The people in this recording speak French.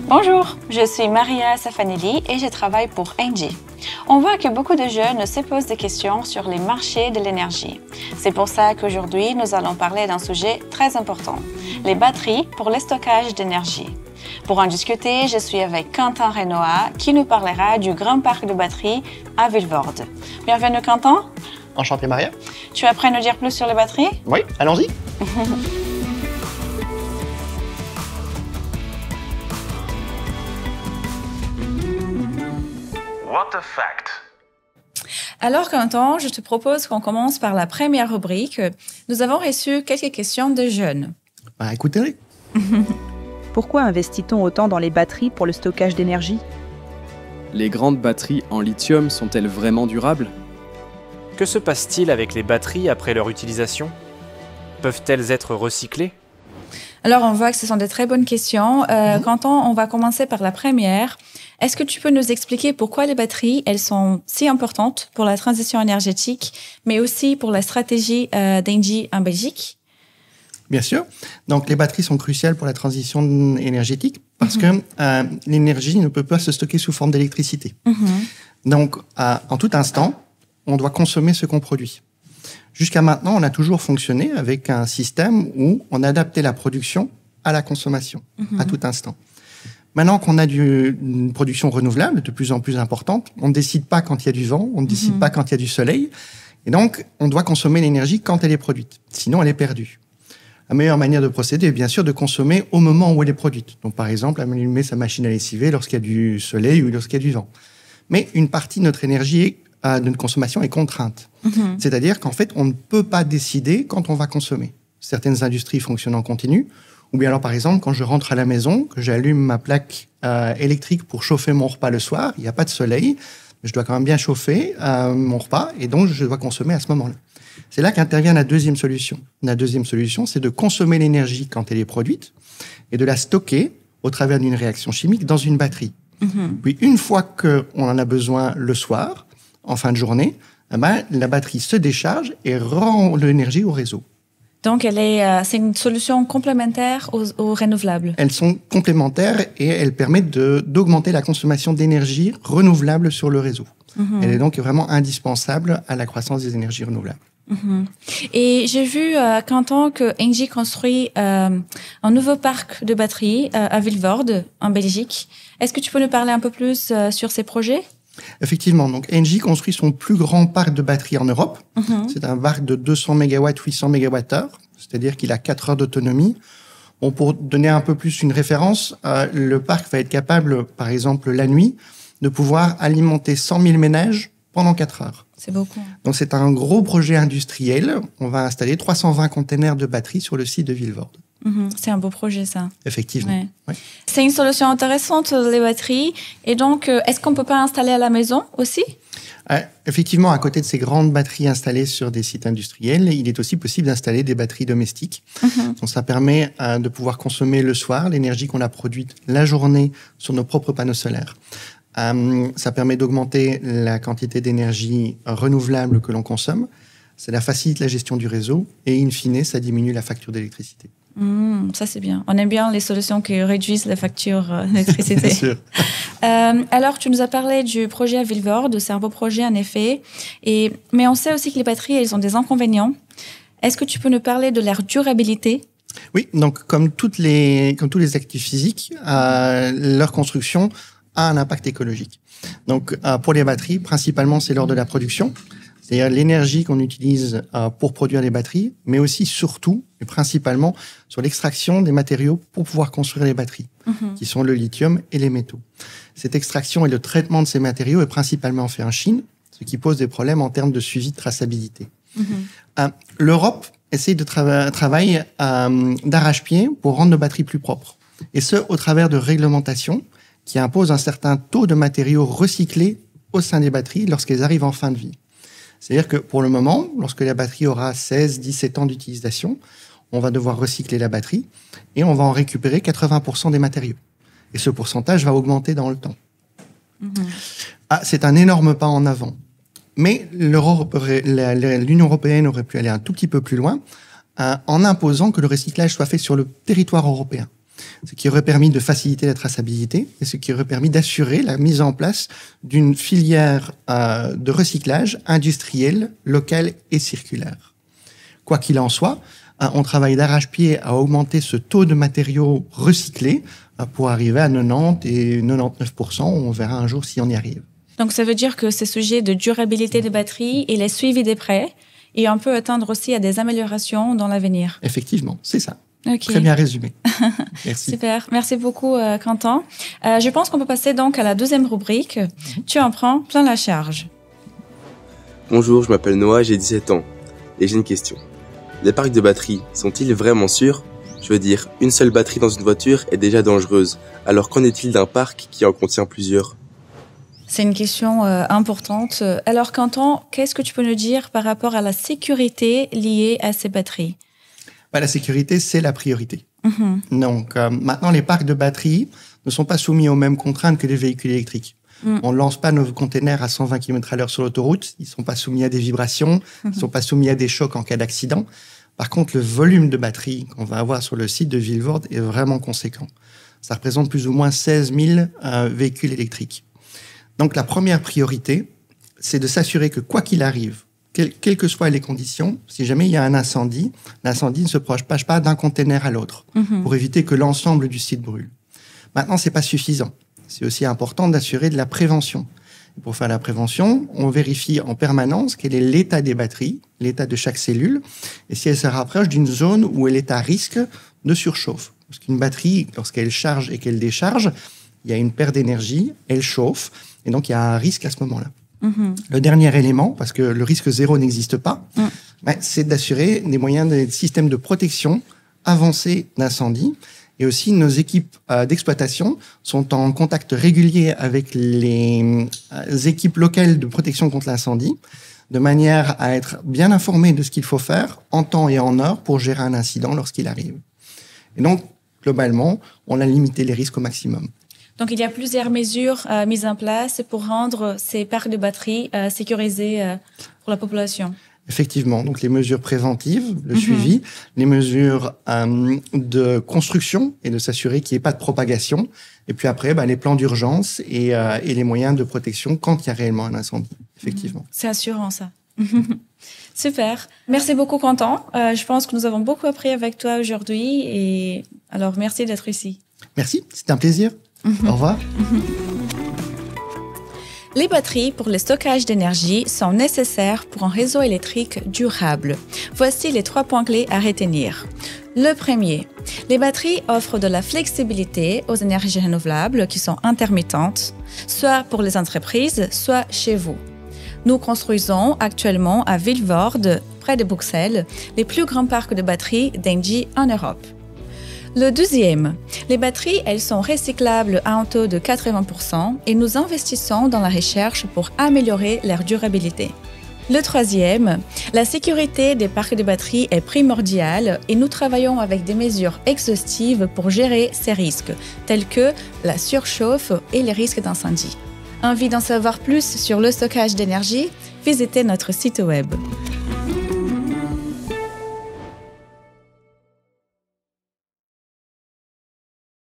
Bonjour, je suis Maria Safanelli et je travaille pour Engie. On voit que beaucoup de jeunes se posent des questions sur les marchés de l'énergie. C'est pour ça qu'aujourd'hui, nous allons parler d'un sujet très important, les batteries pour le stockage d'énergie. Pour en discuter, je suis avec Quentin Renoir qui nous parlera du grand parc de batteries à Vilvoorde. Bienvenue Quentin. Enchanté Maria. Tu es prêt à nous dire plus sur les batteries? Oui, allons-y. What the fact? Alors Quentin, je te propose qu'on commence par la première rubrique. Nous avons reçu quelques questions de jeunes. Écoutez-les. Pourquoi investit-on autant dans les batteries pour le stockage d'énergie? Les grandes batteries en lithium sont-elles vraiment durables? Que se passe-t-il avec les batteries après leur utilisation? Peuvent-elles être recyclées? Alors, on voit que ce sont de très bonnes questions. Quentin, on va commencer par la première. Est-ce que tu peux nous expliquer pourquoi les batteries, elles sont si importantes pour la transition énergétique, mais aussi pour la stratégie d'Engie en Belgique? Bien sûr. Donc, les batteries sont cruciales pour la transition énergétique parce que l'énergie ne peut pas se stocker sous forme d'électricité. Donc, en tout instant, on doit consommer ce qu'on produit. Jusqu'à maintenant, on a toujours fonctionné avec un système où on adaptait la production à la consommation, à tout instant. Maintenant qu'on a une production renouvelable de plus en plus importante, on ne décide pas quand il y a du vent, on ne décide pas quand il y a du soleil. Et donc, on doit consommer l'énergie quand elle est produite. Sinon, elle est perdue. La meilleure manière de procéder est bien sûr de consommer au moment où elle est produite. Donc, par exemple, allumer sa machine à lessiver lorsqu'il y a du soleil ou lorsqu'il y a du vent. Mais une partie de notre énergie de notre consommation est contrainte. C'est-à-dire qu'en fait, on ne peut pas décider quand on va consommer. Certaines industries fonctionnent en continu. Ou bien alors, par exemple, quand je rentre à la maison, que j'allume ma plaque électrique pour chauffer mon repas le soir, il n'y a pas de soleil, je dois quand même bien chauffer mon repas et donc je dois consommer à ce moment-là. C'est là qu'intervient la deuxième solution. La deuxième solution, c'est de consommer l'énergie quand elle est produite et de la stocker au travers d'une réaction chimique dans une batterie. Puis une fois qu'on en a besoin le soir, en fin de journée, la batterie se décharge et rend l'énergie au réseau. Donc, c'est une solution complémentaire aux renouvelables. Elles sont complémentaires et elles permettent d'augmenter la consommation d'énergie renouvelable sur le réseau. Elle est donc vraiment indispensable à la croissance des énergies renouvelables. Et j'ai vu, Quentin, que Engie construit un nouveau parc de batteries à Vilvoorde, en Belgique. Est-ce que tu peux nous parler un peu plus sur ces projets? Effectivement, donc Engie construit son plus grand parc de batteries en Europe. C'est un parc de 200 MW, 800 MWh, c'est-à-dire qu'il a 4 heures d'autonomie. Bon, pour donner un peu plus une référence, le parc va être capable, par exemple la nuit, de pouvoir alimenter 100 000 ménages pendant 4 heures. C'est beaucoup. Donc c'est un gros projet industriel. On va installer 320 containers de batteries sur le site de Vilvoorde. C'est un beau projet, ça. Effectivement. Ouais. Ouais. C'est une solution intéressante, les batteries. Et donc, est-ce qu'on ne peut pas installer à la maison aussi? Effectivement, à côté de ces grandes batteries installées sur des sites industriels, il est aussi possible d'installer des batteries domestiques. Donc, ça permet de pouvoir consommer le soir l'énergie qu'on a produite la journée sur nos propres panneaux solaires. Ça permet d'augmenter la quantité d'énergie renouvelable que l'on consomme. Ça facilite la gestion du réseau et, in fine, ça diminue la facture d'électricité. Ça, c'est bien. On aime bien les solutions qui réduisent la facture d'électricité. Bien sûr. Alors, tu nous as parlé du projet à Vilvoorde. C'est un beau projet, en effet. Mais on sait aussi que les batteries, elles ont des inconvénients. Est-ce que tu peux nous parler de leur durabilité? Oui, donc comme tous les actifs physiques, leur construction a un impact écologique. Donc, pour les batteries, principalement, c'est lors de la production. C'est-à-dire l'énergie qu'on utilise pour produire les batteries, mais aussi, surtout, et principalement, sur l'extraction des matériaux pour pouvoir construire les batteries, qui sont le lithium et les métaux. Cette extraction et le traitement de ces matériaux est principalement fait en Chine, ce qui pose des problèmes en termes de suivi de traçabilité. L'Europe essaye de travailler d'arrache-pied pour rendre nos batteries plus propres, et ce, au travers de réglementations qui imposent un certain taux de matériaux recyclés au sein des batteries lorsqu'elles arrivent en fin de vie. C'est-à-dire que pour le moment, lorsque la batterie aura 16, 17 ans d'utilisation, on va devoir recycler la batterie et on va en récupérer 80% des matériaux. Et ce pourcentage va augmenter dans le temps. C'est un énorme pas en avant. Mais l'Union européenne aurait pu aller un tout petit peu plus loin en imposant que le recyclage soit fait sur le territoire européen. ce qui aurait permis de faciliter la traçabilité et ce qui aurait permis d'assurer la mise en place d'une filière de recyclage industriel, local et circulaire. Quoi qu'il en soit, on travaille d'arrache-pied à augmenter ce taux de matériaux recyclés pour arriver à 90 et 99%. On verra un jour si on y arrive. Donc, ça veut dire que ce sujet de durabilité des batteries, il est suivi de près et on peut atteindre aussi à des améliorations dans l'avenir. Effectivement, c'est ça. Okay. Très bien résumé. Merci. Super. Merci beaucoup, Quentin. Je pense qu'on peut passer donc à la deuxième rubrique. Tu en prends plein la charge. Bonjour, je m'appelle Noah, j'ai 17 ans et j'ai une question. Les parcs de batteries sont-ils vraiment sûrs ? Je veux dire, une seule batterie dans une voiture est déjà dangereuse. Alors qu'en est-il d'un parc qui en contient plusieurs ? C'est une question importante. Alors Quentin, qu'est-ce que tu peux nous dire par rapport à la sécurité liée à ces batteries ? La sécurité, c'est la priorité. Donc maintenant, les parcs de batteries ne sont pas soumis aux mêmes contraintes que les véhicules électriques. On ne lance pas nos containers à 120 km/h sur l'autoroute. Ils ne sont pas soumis à des vibrations. Ils ne sont pas soumis à des chocs en cas d'accident. Par contre, le volume de batteries qu'on va avoir sur le site de Vilvoorde est vraiment conséquent. Ça représente plus ou moins 16 000 véhicules électriques. Donc, la première priorité, c'est de s'assurer que quoi qu'il arrive, quelles que soient les conditions, si jamais il y a un incendie, l'incendie ne se propage pas d'un container à l'autre pour éviter que l'ensemble du site brûle. Maintenant, c'est pas suffisant. C'est aussi important d'assurer de la prévention. Et pour faire la prévention, on vérifie en permanence quel est l'état des batteries, l'état de chaque cellule, et si elle se rapproche d'une zone où elle est à risque de surchauffe. Parce qu'une batterie, lorsqu'elle charge et qu'elle décharge, il y a une perte d'énergie, elle chauffe, et donc il y a un risque à ce moment-là. Le dernier élément, parce que le risque zéro n'existe pas, c'est d'assurer des moyens, des systèmes de protection avancés d'incendie. Et aussi, nos équipes d'exploitation sont en contact régulier avec les équipes locales de protection contre l'incendie, de manière à être bien informés de ce qu'il faut faire en temps et en heure pour gérer un incident lorsqu'il arrive. Et donc, globalement, on a limité les risques au maximum. Donc, il y a plusieurs mesures mises en place pour rendre ces parcs de batteries sécurisés pour la population. Effectivement, donc les mesures préventives, le suivi, les mesures de construction et de s'assurer qu'il n'y ait pas de propagation, et puis après, les plans d'urgence et les moyens de protection quand il y a réellement un incendie, effectivement. C'est assurant, ça. Super. Merci beaucoup, Quentin. Je pense que nous avons beaucoup appris avec toi aujourd'hui, et alors merci d'être ici. Merci, c'était un plaisir. Au revoir. Les batteries pour le stockage d'énergie sont nécessaires pour un réseau électrique durable. Voici les 3 points clés à retenir. Le premier, les batteries offrent de la flexibilité aux énergies renouvelables qui sont intermittentes, soit pour les entreprises, soit chez vous. Nous construisons actuellement à Vilvoorde, près de Bruxelles, les plus grands parcs de batteries d'Engie en Europe. Le deuxième, les batteries, elles sont recyclables à un taux de 80% et nous investissons dans la recherche pour améliorer leur durabilité. Le troisième, la sécurité des parcs de batteries est primordiale et nous travaillons avec des mesures exhaustives pour gérer ces risques, tels que la surchauffe et les risques d'incendie. Envie d'en savoir plus sur le stockage d'énergie? Visitez notre site web.